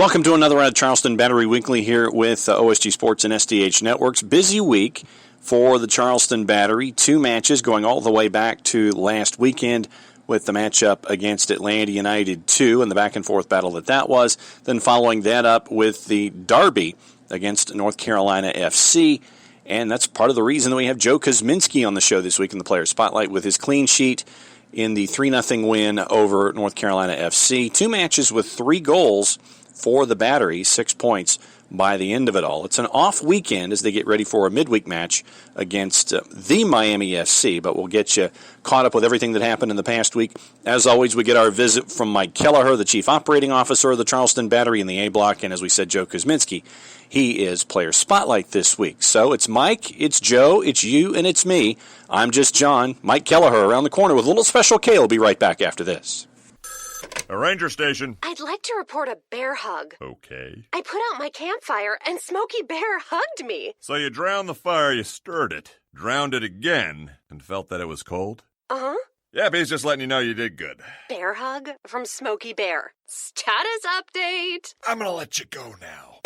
Welcome to another round of Charleston Battery Weekly here with OSG Sports and SDH Networks. Busy week for the Charleston Battery. 2 matches going all the way back to last weekend with the matchup against Atlanta United 2 and the back-and-forth battle that was. Then following that up with the derby against North Carolina FC. And that's part of the reason that we have Joe Kuzminsky on the show this week in the Player Spotlight with his clean sheet in the 3-0 win over North Carolina FC. 2 matches with 3 goals for the Battery, 6 points by the end of it all. It's an off weekend as they get ready for a midweek match against the Miami FC, but we'll get you caught up with everything that happened in the past week. As always, we get our visit from Mike Kelleher, the Chief Operating Officer of the Charleston Battery in the A Block, and as we said, Joe Kuzminsky. He is Player Spotlight this week. So it's Mike, it's Joe, it's you, and it's me. I'm just John. Mike Kelleher around the corner with a little Special K. Will be right back after this. A ranger station. I'd like to report a bear hug. Okay. I put out my campfire and Smokey Bear hugged me. So you drowned the fire, you stirred it, drowned it again, and felt that it was cold? Uh-huh. Yeah, but he's just letting you know you did good. Bear hug from Smokey Bear. Status update. I'm gonna let you go now.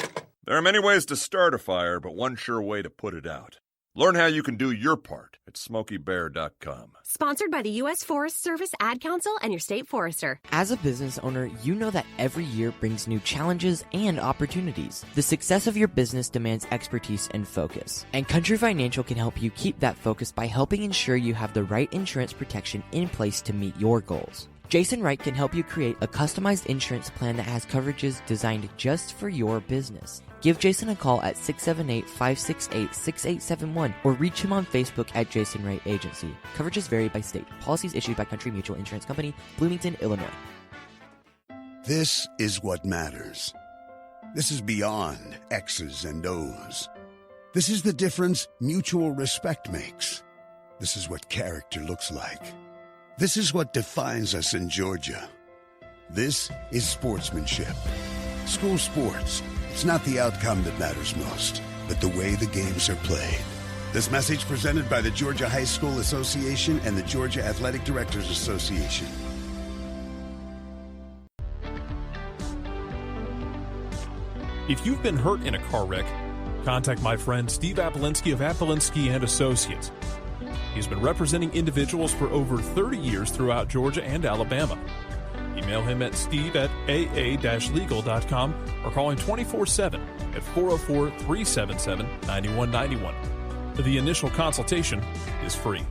There are many ways to start a fire, but one sure way to put it out. Learn how you can do your part at SmokeyBear.com. Sponsored by the U.S. Forest Service, Ad Council, and your state forester. As a business owner, you know that every year brings new challenges and opportunities. The success of your business demands expertise and focus. And Country Financial can help you keep that focus by helping ensure you have the right insurance protection in place to meet your goals. Jason Wright can help you create a customized insurance plan that has coverages designed just for your business. Give Jason a call at 678-568-6871 or reach him on Facebook at Jason Wright Agency. Coverages vary by state. Policies issued by Country Mutual Insurance Company, Bloomington, Illinois. This is what matters. This is beyond X's and O's. This is the difference mutual respect makes. This is what character looks like. This is what defines us in Georgia. This is sportsmanship. School sports. It's not the outcome that matters most, but the way the games are played. This message presented by the Georgia High School Association and the Georgia Athletic Directors Association. If you've been hurt in a car wreck, contact my friend Steve Apolinsky of Apolinsky & Associates. He's been representing individuals for over 30 years throughout Georgia and Alabama. Email him at steve@aa-legal.com or call him 24/7 at 404-377-9191. The initial consultation is free.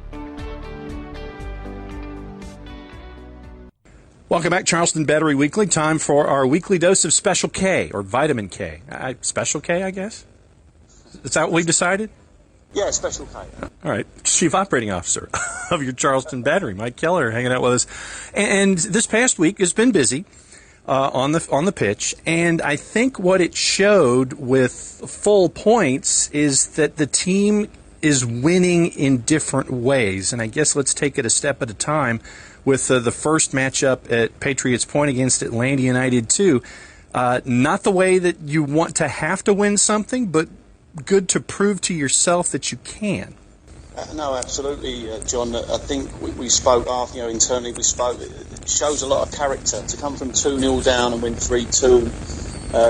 Welcome back, Charleston Battery Weekly. Time for our weekly dose of Special K, or Vitamin K. Special K, I guess? Is that what we've decided? Yeah, Special K. All right. Chief Operating Officer of your Charleston Battery, Mike Kelleher, hanging out with us. And this past week has been busy on the pitch, and I think what it showed with full points is that the team is winning in different ways. And I guess let's take it a step at a time with the first matchup at Patriots Point against Atlanta United 2. Not the way that you want to have to win something, but good to prove to yourself that you can. No, absolutely, John. I think we spoke after, internally we spoke. It shows a lot of character. To come from 2-0 down and win 3-2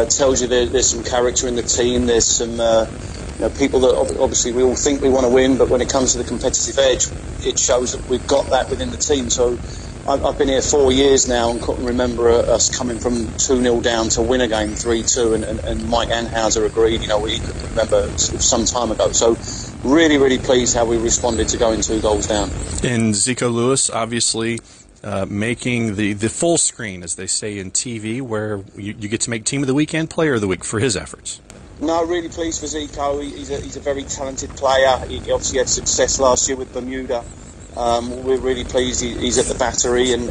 tells you there's some character in the team. There's some people that obviously we all think we want to win, but when it comes to the competitive edge, it shows that we've got that within the team. So I've been here 4 years now and couldn't remember us coming from 2-0 down to win a game 3-2, and Mike Anhauser agreed, he could remember some time ago. So really, really pleased how we responded to going 2 goals down. And Zico Lewis, obviously, making the full screen, as they say in TV, where you get to make Team of the Weekend, Player of the Week for his efforts. No, really pleased for Zico. He's a very talented player. He obviously had success last year with Bermuda. We're really pleased he's at the Battery, and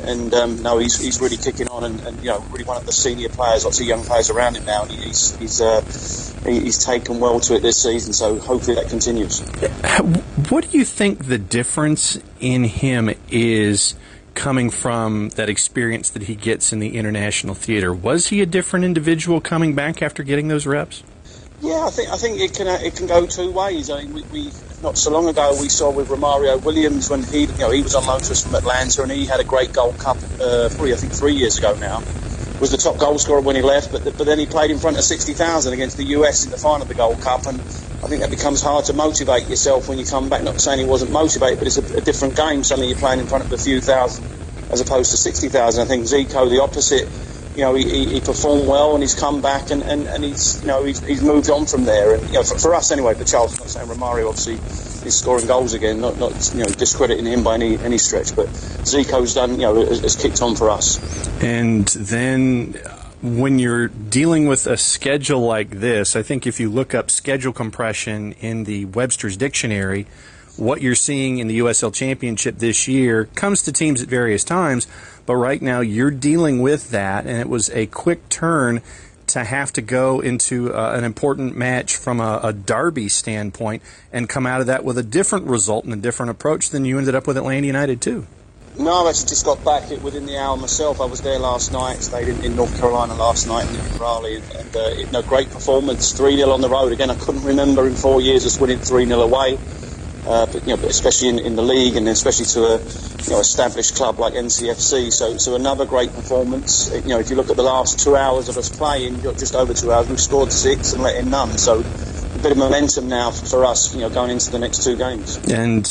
he's really kicking on, and really one of the senior players. Lots of young players around him now, and he's taken well to it this season. So hopefully that continues. What do you think the difference in him is coming from that experience that he gets in the international theater? Was he a different individual coming back after getting those reps? Yeah, I think it can go 2 ways. I mean, we not so long ago we saw with Romario Williams when he was on loan to us from Atlanta, and he had a great Gold Cup, probably I think 3 years ago now, was the top goal scorer when he left, but then he played in front of 60,000 against the US in the final of the Gold Cup, and I think that becomes hard to motivate yourself when you come back. Not saying he wasn't motivated, but it's a different game. Suddenly you're playing in front of a few thousand as opposed to 60,000. I think Zico, the opposite. He performed well and he's come back and he's moved on from there. And for us anyway, for Charleston, not saying Romario obviously is scoring goals again, not discrediting him by any stretch, but Zico's done has kicked on for us. And then when you're dealing with a schedule like this, I think if you look up schedule compression in the Webster's Dictionary, what you're seeing in the USL Championship this year comes to teams at various times, but right now you're dealing with that, and it was a quick turn to have to go into an important match from a derby standpoint and come out of that with a different result and a different approach than you ended up with Atlanta United too. No, I've actually just got back within the hour myself. I was there last night, stayed in North Carolina last night in Raleigh, and great performance, 3-0 on the road. Again, I couldn't remember in 4 years us winning 3-0 away. But especially in the league, and especially to a established club like NC FC. So another great performance. If you look at the last 2 hours of us playing, just over 2 hours, we've scored 6 and let in none. So a bit of momentum now for us, going into the next 2 games. And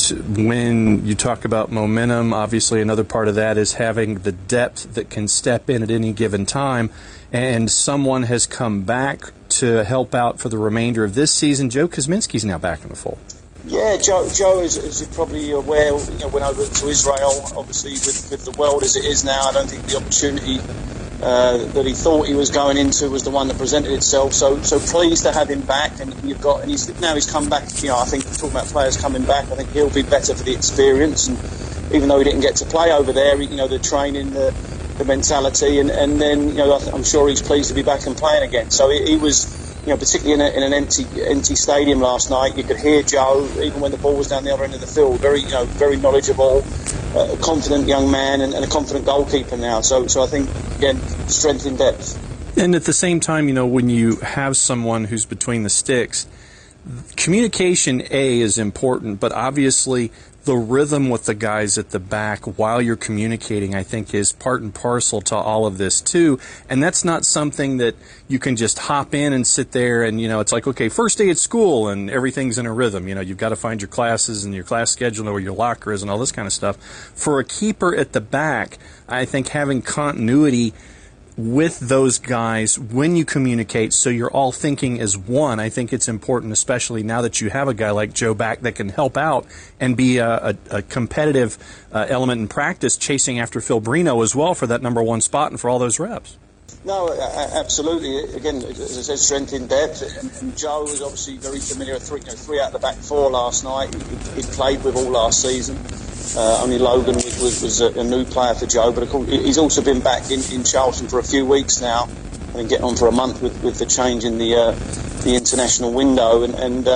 when you talk about momentum, obviously another part of that is having the depth that can step in at any given time. And someone has come back to help out for the remainder of this season. Joe Kuzminsky's now back in the fold. Yeah, Joe, as you're probably aware, went over to Israel, obviously with the world as it is now. I don't think the opportunity that he thought he was going into was the one that presented itself. So pleased to have him back, and he's come back. I think talking about players coming back, I think he'll be better for the experience. And even though he didn't get to play over there, the training, the mentality, and then I'm sure he's pleased to be back and playing again. So he was. Particularly in an empty stadium last night, you could hear Joe even when the ball was down the other end of the field. Very knowledgeable, confident young man, and a confident goalkeeper now. So I think again, strength in depth. And at the same time, when you have someone who's between the sticks, communication is important, but obviously the rhythm with the guys at the back while you're communicating, I think, is part and parcel to all of this too. And that's not something that you can just hop in and sit there and, it's like, okay, first day at school and everything's in a rhythm. You've got to find your classes and your class schedule and where your locker is and all this kind of stuff. For a keeper at the back, I think having continuity with those guys when you communicate so you're all thinking as one, I think it's important, especially now that you have a guy like Joe back that can help out and be a competitive element in practice, chasing after Phil Brino as well for that number 1 spot and for all those reps. No, absolutely. Again, as I said, strength in depth. And Joe was obviously very familiar with 3 out of the back 4 last night. He'd played with all last season. Only Logan was a new player for Joe, but of course he's also been back in Charleston for a few weeks now, and getting on for a month with the change in the international window, and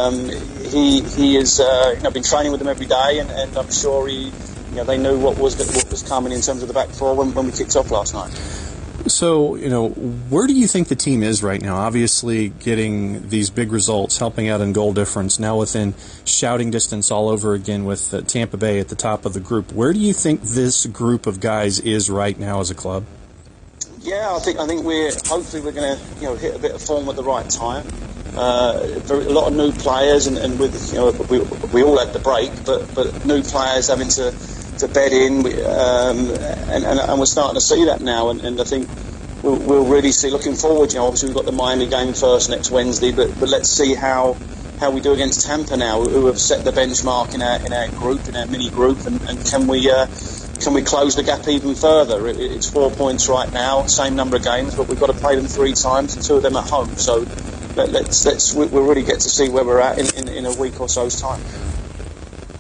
he has been training with them every day, and I'm sure they knew what was coming in terms of the back 4 when we kicked off last night. So, where do you think the team is right now? Obviously, getting these big results, helping out in goal difference, now within shouting distance all over again with Tampa Bay at the top of the group. Where do you think this group of guys is right now as a club? Yeah, I think hopefully we're going to hit a bit of form at the right time. A lot of new players, and with we all had the break, but new players having to bed in, and we're starting to see that now, and I think we'll really see, looking forward, obviously we've got the Miami game first next Wednesday, but let's see how we do against Tampa now, who have set the benchmark in our group, in our mini group, and can we close the gap even further? It's 4 points right now, same number of games, but we've got to play them 3 times and 2 of them at home, so we'll really get to see where we're at in a week or so's time.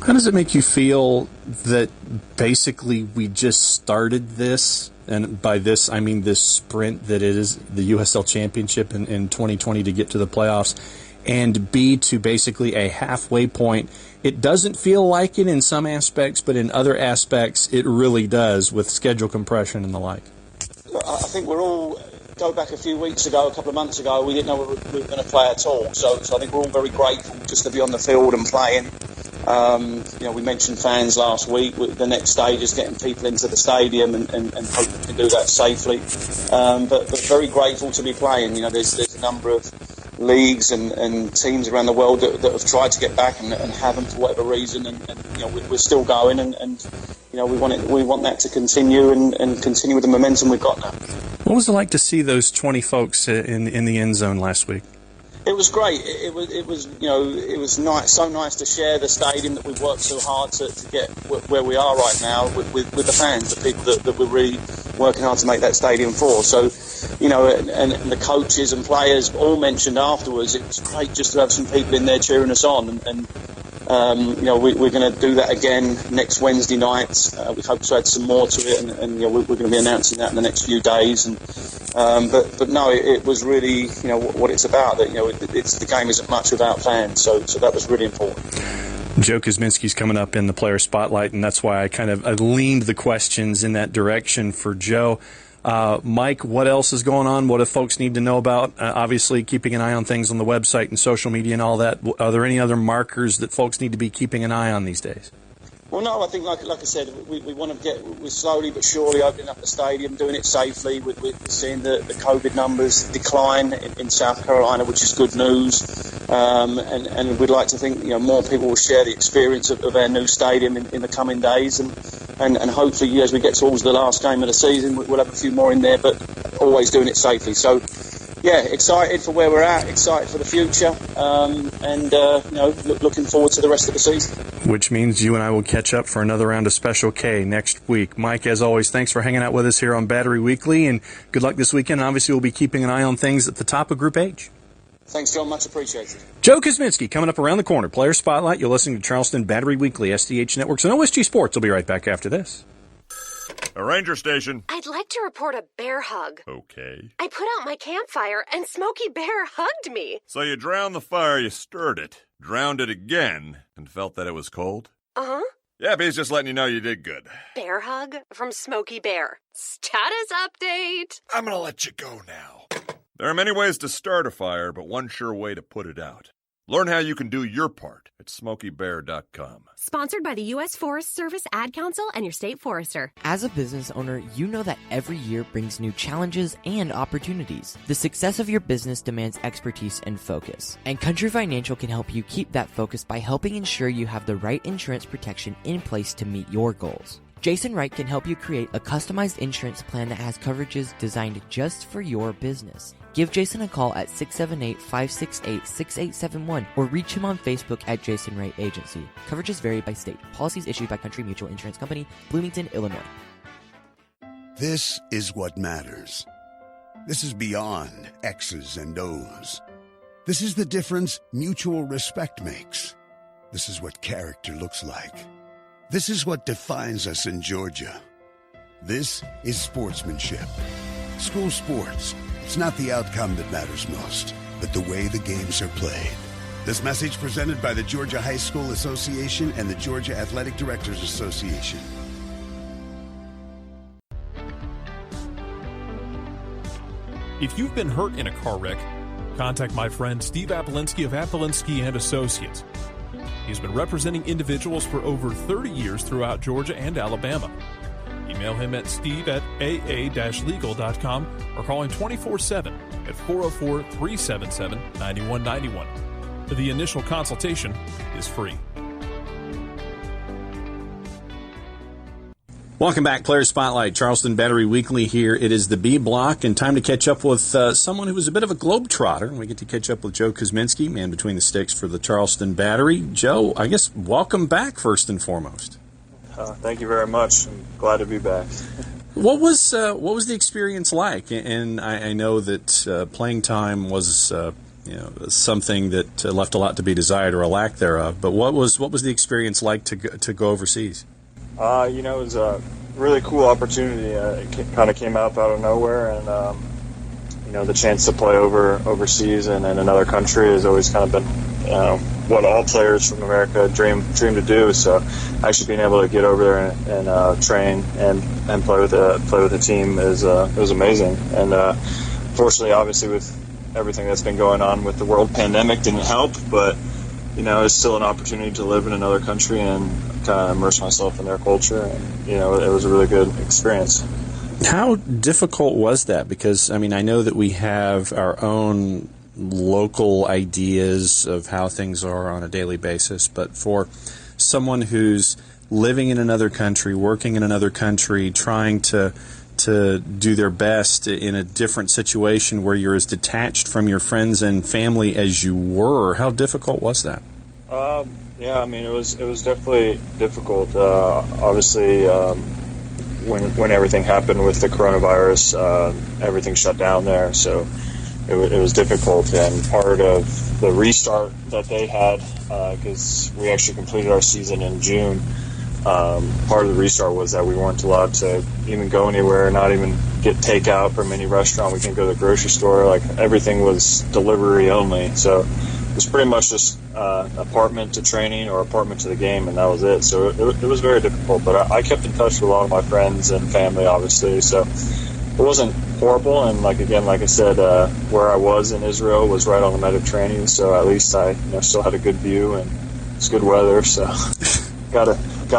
How does it make you feel that basically we just started this, and by this I mean this sprint that it is the USL Championship in 2020 to get to the playoffs, and B, to basically a halfway point? It doesn't feel like it in some aspects, but in other aspects it really does, with schedule compression and the like. I think we're all, go back a few weeks ago, a couple of months ago, we didn't know we were going to play at all, so I think we're all very grateful just to be on the field and playing. We mentioned fans last week. The next stage is getting people into the stadium and hope we can do that safely. But very grateful to be playing. There's a number of leagues and teams around the world that have tried to get back and haven't for whatever reason, and we're still going, and we want that to continue and continue with the momentum we've got now. What was it like to see those 20 folks in the end zone last week? It was great. It was nice, so nice to share the stadium that we've worked so hard to get where we are right now with the fans, the people that we're really working hard to make that stadium for. So, and the coaches and players all mentioned afterwards, it was great just to have some people in there cheering us on, and we're going to do that again next Wednesday night. We hope to add some more to it, and we're going to be announcing that in the next few days. And but no, it was really what it's about. That the game isn't much without fans, so that was really important. Joe Kuzminsky's coming up in the player spotlight, and that's why I leaned the questions in that direction for Joe. Mike, what else is going on? What do folks need to know about? Obviously, keeping an eye on things on the website and social media and all that. Are there any other markers that folks need to be keeping an eye on these days? Well, no, I think, like I said, we want to we're slowly but surely opening up the stadium, doing it safely. We're seeing the COVID numbers decline in South Carolina, which is good news. And we'd like to think more people will share the experience of our new stadium in the coming days, and hopefully as we get towards the last game of the season, we'll have a few more in there, but always doing it safely. So, yeah, excited for where we're at, excited for the future, looking forward to the rest of the season. Which means you and I will catch up for another round of Special K next week. Mike, as always, thanks for hanging out with us here on Battery Weekly, and good luck this weekend. Obviously, we'll be keeping an eye on things at the top of Group H. Thanks, John. Much appreciated. Joe Kuzminsky coming up around the corner. Player Spotlight. You're listening to Charleston Battery Weekly, SDH Networks, and OSG Sports. We'll be right back after this. A ranger station. I'd like to report a bear hug. Okay. I put out my campfire and Smokey Bear hugged me. So you drowned the fire, you stirred it, drowned it again, and felt that it was cold? Uh-huh. Yeah, but he's just letting you know you did good. Bear hug from Smokey Bear. Status update. I'm gonna let you go now. There are many ways to start a fire, but one sure way to put it out. Learn how you can do your part at SmokeyBear.com. Sponsored by the U.S. Forest Service Ad Council and your state forester. As a business owner, you know that every year brings new challenges and opportunities. The success of your business demands expertise and focus. And Country Financial can help you keep that focus by helping ensure you have the right insurance protection in place to meet your goals. Jason Wright can help you create a customized insurance plan that has coverages designed just for your business. Give Jason a call at 678-568-6871 or reach him on Facebook at Jason Wright Agency. Coverages vary by state. Policies issued by Country Mutual Insurance Company, Bloomington, Illinois. This is what matters. This is beyond X's and O's. This is the difference mutual respect makes. This is what character looks like. This is what defines us in Georgia. This is sportsmanship. School sports. It's not the outcome that matters most, but the way the games are played. This message presented by the Georgia High School Association and the Georgia Athletic Directors Association. If you've been hurt in a car wreck, contact my friend Steve Apolinsky of Apolinsky and Associates. He's been representing individuals for over 30 years throughout Georgia and Alabama. Email him at steve@aa-legal.com or call him 24/7 at 404-377-9191. The initial consultation is free. Welcome back, Player Spotlight, Charleston Battery Weekly here. It is the B block, and time to catch up with someone who was a bit of a globetrotter. We get to catch up with Joe Kuzminsky, man between the sticks for the Charleston Battery. Joe, I guess welcome back first and foremost. Thank you very much. I'm glad to be back. What was the experience like? And I know that playing time was something that left a lot to be desired, or a lack thereof. But what was the experience like to go overseas? It was a really cool opportunity. It kind of came up out of nowhere, and the chance to play overseas and in another country has always kind of been what all players from America dream to do. So actually being able to get over there and train and play with the team it was amazing. And fortunately, obviously, with everything that's been going on with the world pandemic, didn't help, but it's still an opportunity to live in another country and kind of immerse myself in their culture. And, it was a really good experience. How difficult was that? Because, I know that we have our own local ideas of how things are on a daily basis, but for someone who's living in another country, working in another country, trying to do their best in a different situation where you're as detached from your friends and family as you were, how difficult was that? It was definitely difficult. Obviously, when everything happened with the coronavirus, everything shut down there, so it was difficult. And part of the restart that they had, because we actually completed our season in June, part of the restart was that we weren't allowed to even go anywhere, not even get takeout from any restaurant. We couldn't go to the grocery store. Like, everything was delivery only. So it was pretty much just apartment to training or apartment to the game, and that was it. So it was very difficult. But I kept in touch with a lot of my friends and family, obviously. So it wasn't horrible. And like I said, where I was in Israel was right on the Mediterranean. So at least I still had a good view, and it's good weather. So got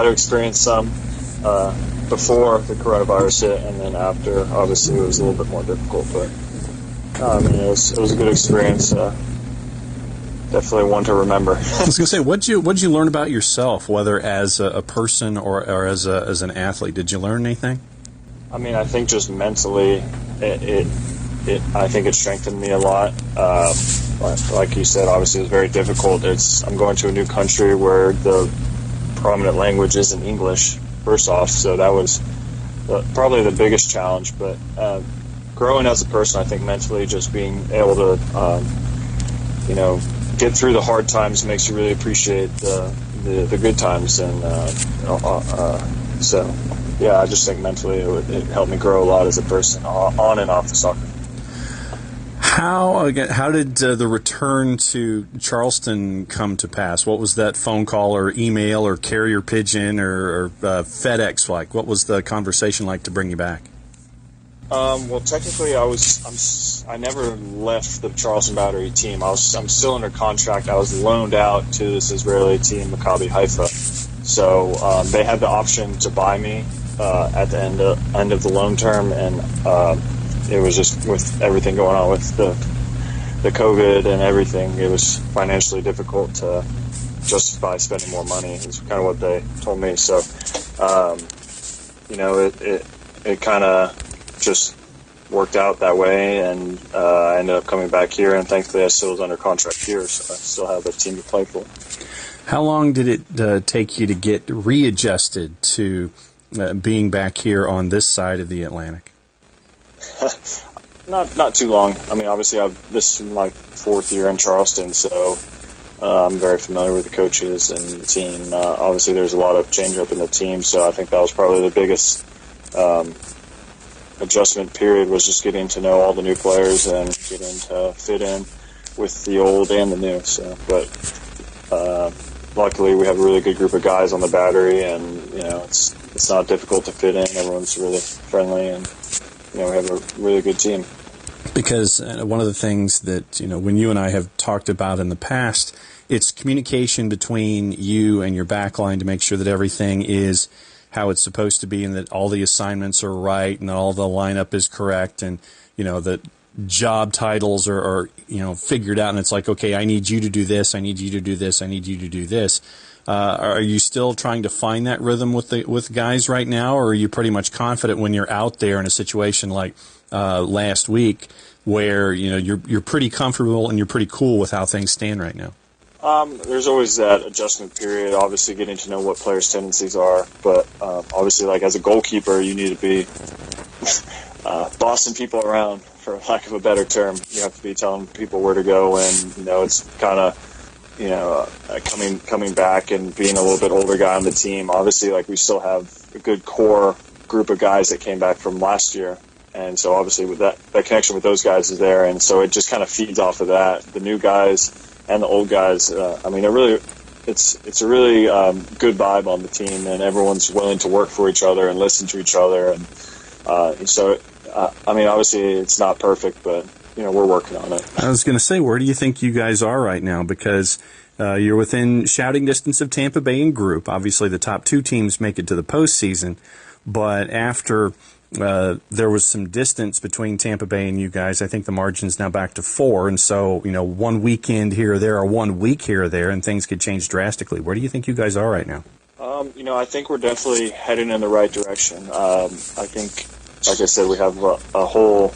to experience some before the coronavirus hit, and then after, obviously, it was a little bit more difficult. But it was a good experience. Definitely one to remember. I was going to say, what'd you learn about yourself, whether as a person or as an athlete? Did you learn anything? I think just mentally, I think it strengthened me a lot. Like you said, obviously, it was very difficult. I'm going to a new country where the prominent language isn't English, first off, so that was probably the biggest challenge. But growing as a person, I think mentally, just being able to get through the hard times makes you really appreciate the good times. And so yeah, I just think mentally it helped me grow a lot as a person on and off the soccer. How did the return to Charleston come to pass? What was that phone call or email or carrier pigeon or FedEx like? What was the conversation like to bring you back? Well, technically, I never left the Charleston Battery team. I'm still under contract. I was loaned out to this Israeli team, Maccabi Haifa. So they had the option to buy me at the end of the loan term, and it was just with everything going on with the COVID and everything, it was financially difficult to justify spending more money. Is kind of what they told me. So, it kind of just worked out that way, and I ended up coming back here, and thankfully I still was under contract here, so I still have a team to play for. How long did it take you to get readjusted to being back here on this side of the Atlantic? Not too long. Obviously, this is my 4th year in Charleston, so I'm very familiar with the coaches and the team. Obviously, there's a lot of change up in the team, so I think that was probably the biggest adjustment period, was just getting to know all the new players and getting to fit in with the old and the new. So, but luckily, we have a really good group of guys on the Battery, and it's not difficult to fit in. Everyone's really friendly, and we have a really good team. Because one of the things that, when you and I have talked about in the past, it's communication between you and your backline to make sure that everything is how it's supposed to be, and that all the assignments are right, and that all the lineup is correct, and, that job titles are figured out, and it's like, okay, I need you to do this, I need you to do this, I need you to do this. Are you still trying to find that rhythm with guys right now, or are you pretty much confident when you're out there in a situation like last week, where you're pretty comfortable and you're pretty cool with how things stand right now? There's always that adjustment period, obviously getting to know what players' tendencies are, but obviously, like, as a goalkeeper, you need to be bossing people around, for lack of a better term. You have to be telling people where to go, and it's kind of coming back and being a little bit older guy on the team. Obviously, like, we still have a good core group of guys that came back from last year, and so obviously with that connection with those guys is there, and so it just kind of feeds off of that. The new guys and the old guys, it's a really good vibe on the team, and everyone's willing to work for each other and listen to each other, and so I mean, obviously it's not perfect, but, we're working on it. I was going to say, where do you think you guys are right now? Because you're within shouting distance of Tampa Bay in group. Obviously, the top 2 teams make it to the postseason. But after there was some distance between Tampa Bay and you guys, I think the margin's now back to 4. And so, 1 weekend here or there or 1 week here or there, and things could change drastically. Where do you think you guys are right now? I think we're definitely heading in the right direction. I think, like I said, we have a whole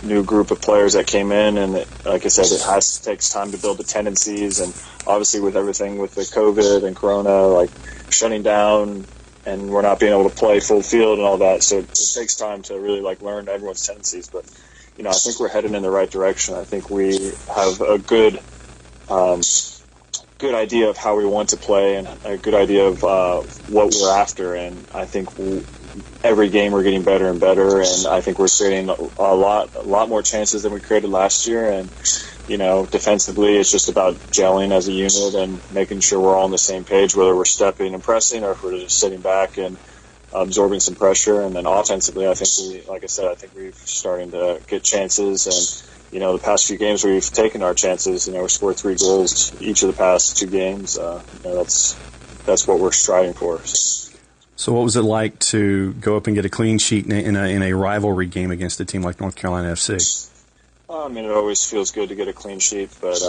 new group of players that came in, and like I said, takes time to build the tendencies, and obviously with everything with the COVID and Corona, like shutting down, and we're not being able to play full field and all that, so it takes time to really learn everyone's tendencies. But I think we're heading in the right direction. I think we have a good idea of how we want to play and a good idea of what we're after, and I think every game we're getting better and better, and I think we're creating a lot more chances than we created last year. And defensively, it's just about gelling as a unit and making sure we're all on the same page, whether we're stepping and pressing or if we're just sitting back and absorbing some pressure. And then offensively, I think we're starting to get chances, and the past few games we've taken our chances. We scored 3 goals each of the past 2 games. That's what we're striving for. So what was it like to go up and get a clean sheet in a rivalry game against a team like North Carolina FC? I mean, it always feels good to get a clean sheet, but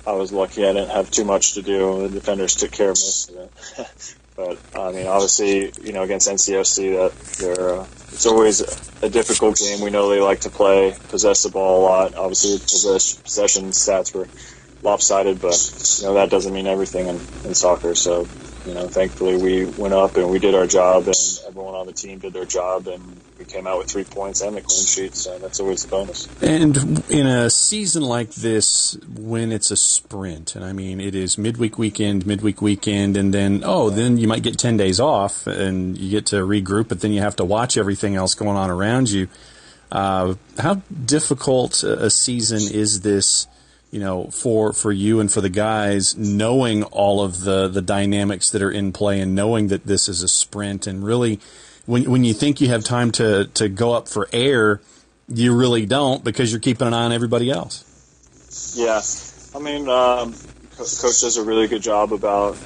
I was lucky I didn't have too much to do. The defenders took care of most of it. But, I mean, obviously, against NC FC, it's always a difficult game. We know they like to possess the ball a lot. Obviously, possession stats were lopsided, but, that doesn't mean everything in soccer. So, thankfully we went up and we did our job, and everyone on the team did their job, and we came out with 3 points and the clean sheet, so that's always a bonus. And in a season like this, when it's a sprint, and I mean it is midweek weekend, and then you might get 10 days off and you get to regroup, but then you have to watch everything else going on around you. How difficult a season is this, for you and for the guys, knowing all of the dynamics that are in play and knowing that this is a sprint, and really when you think you have time to go up for air, you really don't, because you're keeping an eye on everybody else. Yeah. I mean, Coach does a really good job about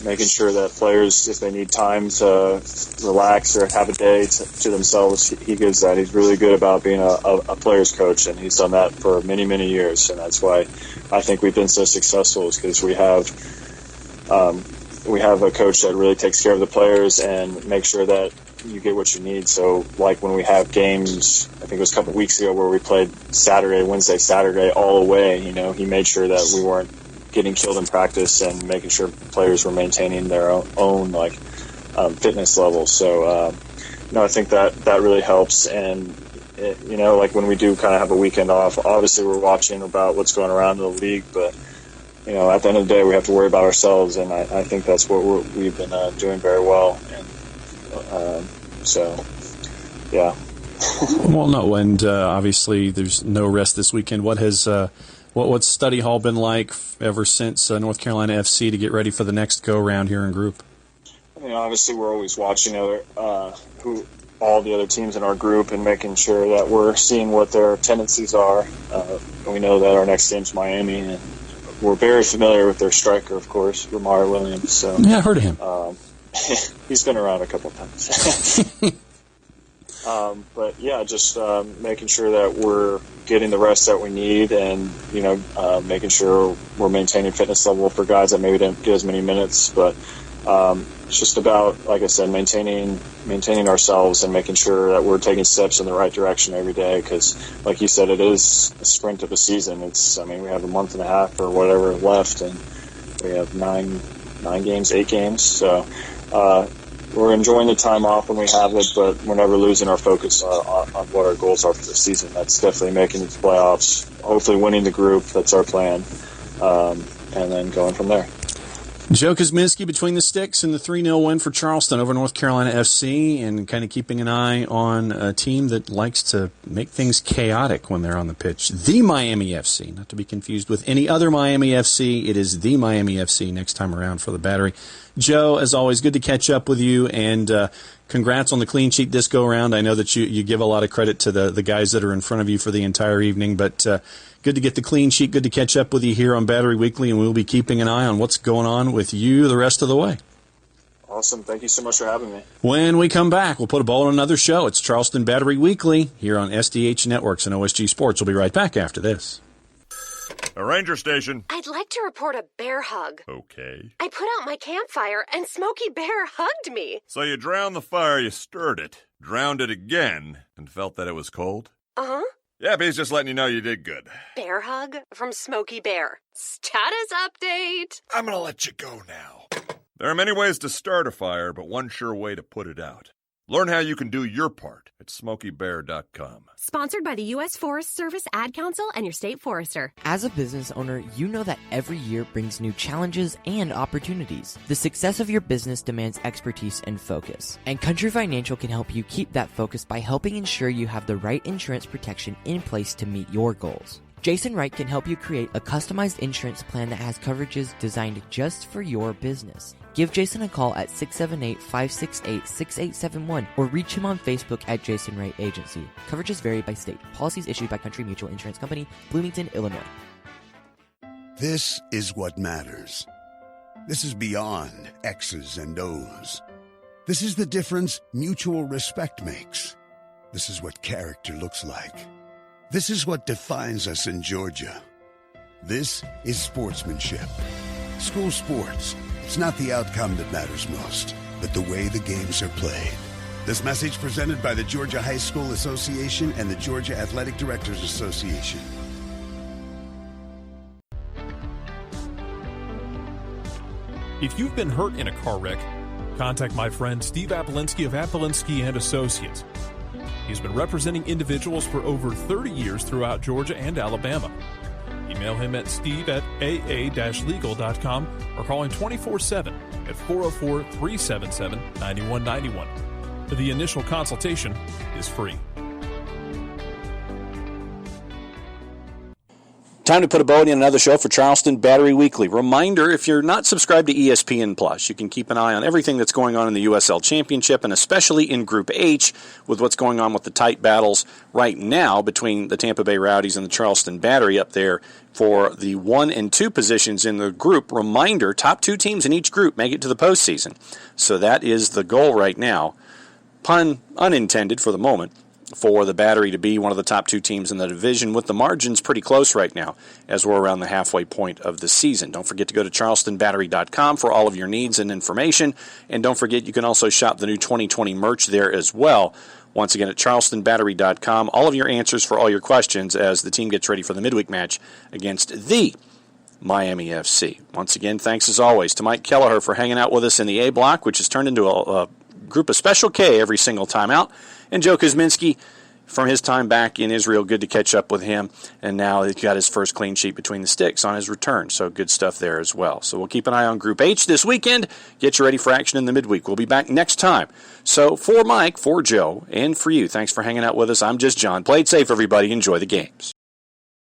making sure that players, if they need time to relax or have a day to themselves, he gives that. He's really good about being a player's coach, and he's done that for many, many years. And that's why I think we've been so successful, is because we have a coach that really takes care of the players and makes sure that you get what you need. So, like when we have games, I think it was a couple of weeks ago where we played Wednesday, Saturday, all away, he made sure that we weren't getting killed in practice and making sure players were maintaining their own fitness levels. So, I think that really helps. And, when we do kind of have a weekend off, obviously we're watching about what's going around in the league, but, at the end of the day, we have to worry about ourselves, and I think that's what we've been doing very well. And so, yeah. Well, no, and obviously there's no rest this weekend. What's study hall been like ever since North Carolina FC to get ready for the next go-round here in group? I mean, obviously we're always watching all the other teams in our group and making sure that we're seeing what their tendencies are. We know that our next game's Miami, and we're very familiar with their striker, of course, Ramar Williams. So yeah, I heard of him. He's been around a couple of times. But yeah, just making sure that we're getting the rest that we need, and making sure we're maintaining fitness level for guys that maybe didn't get as many minutes. But it's just about, like I said, maintaining ourselves and making sure that we're taking steps in the right direction every day. Because, like you said, it is a sprint of a season. We have a month and a half or whatever left, and we have 8 games. So. We're enjoying the time off when we have it, but we're never losing our focus on what our goals are for the season. That's definitely making it to playoffs, hopefully winning the group. That's our plan, and then going from there. Joe Kuzminsky between the sticks in the 3-0 win for Charleston over North Carolina FC, and kind of keeping an eye on a team that likes to make things chaotic when they're on the pitch. The Miami FC, not to be confused with any other Miami FC. It is the Miami FC next time around for the Battery. Joe, as always, good to catch up with you, and congrats on the clean sheet this go-around. I know that you give a lot of credit to the guys that are in front of you for the entire evening, but good to get the clean sheet. Good to catch up with you here on Battery Weekly, and we'll be keeping an eye on what's going on with you the rest of the way. Awesome. Thank you so much for having me. When we come back, we'll put a ball on another show. It's Charleston Battery Weekly here on SDH Networks and OSG Sports. We'll be right back after this. A ranger station. I'd like to report a bear hug. Okay. I put out my campfire and Smokey Bear hugged me. So you drowned the fire, you stirred it, drowned it again, and felt that it was cold? Uh-huh. Yep, he's just letting you know you did good. Bear hug from Smokey Bear. Status update. I'm gonna let you go now. There are many ways to start a fire, but one sure way to put it out. Learn how you can do your part at SmokeyBear.com. Sponsored by the U.S. Forest Service Ad Council and your state forester. As a business owner, you know that every year brings new challenges and opportunities. The success of your business demands expertise and focus. And Country Financial can help you keep that focus by helping ensure you have the right insurance protection in place to meet your goals. Jason Wright can help you create a customized insurance plan that has coverages designed just for your business. Give Jason a call at 678-568-6871 or reach him on Facebook at Jason Wright Agency. Coverages vary by state. Policies issued by Country Mutual Insurance Company, Bloomington, Illinois. This is what matters. This is beyond X's and O's. This is the difference mutual respect makes. This is what character looks like. This is what defines us in Georgia. This is sportsmanship. School sports. It's not the outcome that matters most, but the way the games are played. This message presented by the Georgia High School Association and the Georgia Athletic Directors Association. If you've been hurt in a car wreck, contact my friend Steve Apolinsky of Apolinsky and Associates. He's been representing individuals for over 30 years throughout Georgia and Alabama. Email him at steve@aa-legal.com or call him 24/7 at 404-377-9191. The initial consultation is free. Time to put a bow in another show for Charleston Battery Weekly. Reminder, if you're not subscribed to ESPN Plus, you can keep an eye on everything that's going on in the USL Championship, and especially in Group H with what's going on with the tight battles right now between the Tampa Bay Rowdies and the Charleston Battery up there for the 1 and 2 positions in the group. Reminder, top 2 teams in each group make it to the postseason. So that is the goal right now. Pun unintended for the moment, for the Battery to be one of the top 2 teams in the division, with the margins pretty close right now as we're around the halfway point of the season. Don't forget to go to charlestonbattery.com for all of your needs and information, and don't forget you can also shop the new 2020 merch there as well. Once again, at charlestonbattery.com, all of your answers for all your questions as the team gets ready for the midweek match against the Miami FC. Once again, thanks as always to Mike Kelleher for hanging out with us in the A block, which has turned into a group of Special K every single time out. And Joe Kuzminsky, from his time back in Israel, good to catch up with him. And now he's got his first clean sheet between the sticks on his return. So good stuff there as well. So we'll keep an eye on Group H this weekend. Get you ready for action in the midweek. We'll be back next time. So for Mike, for Joe, and for you, thanks for hanging out with us. I'm just John. Play it safe, everybody. Enjoy the games.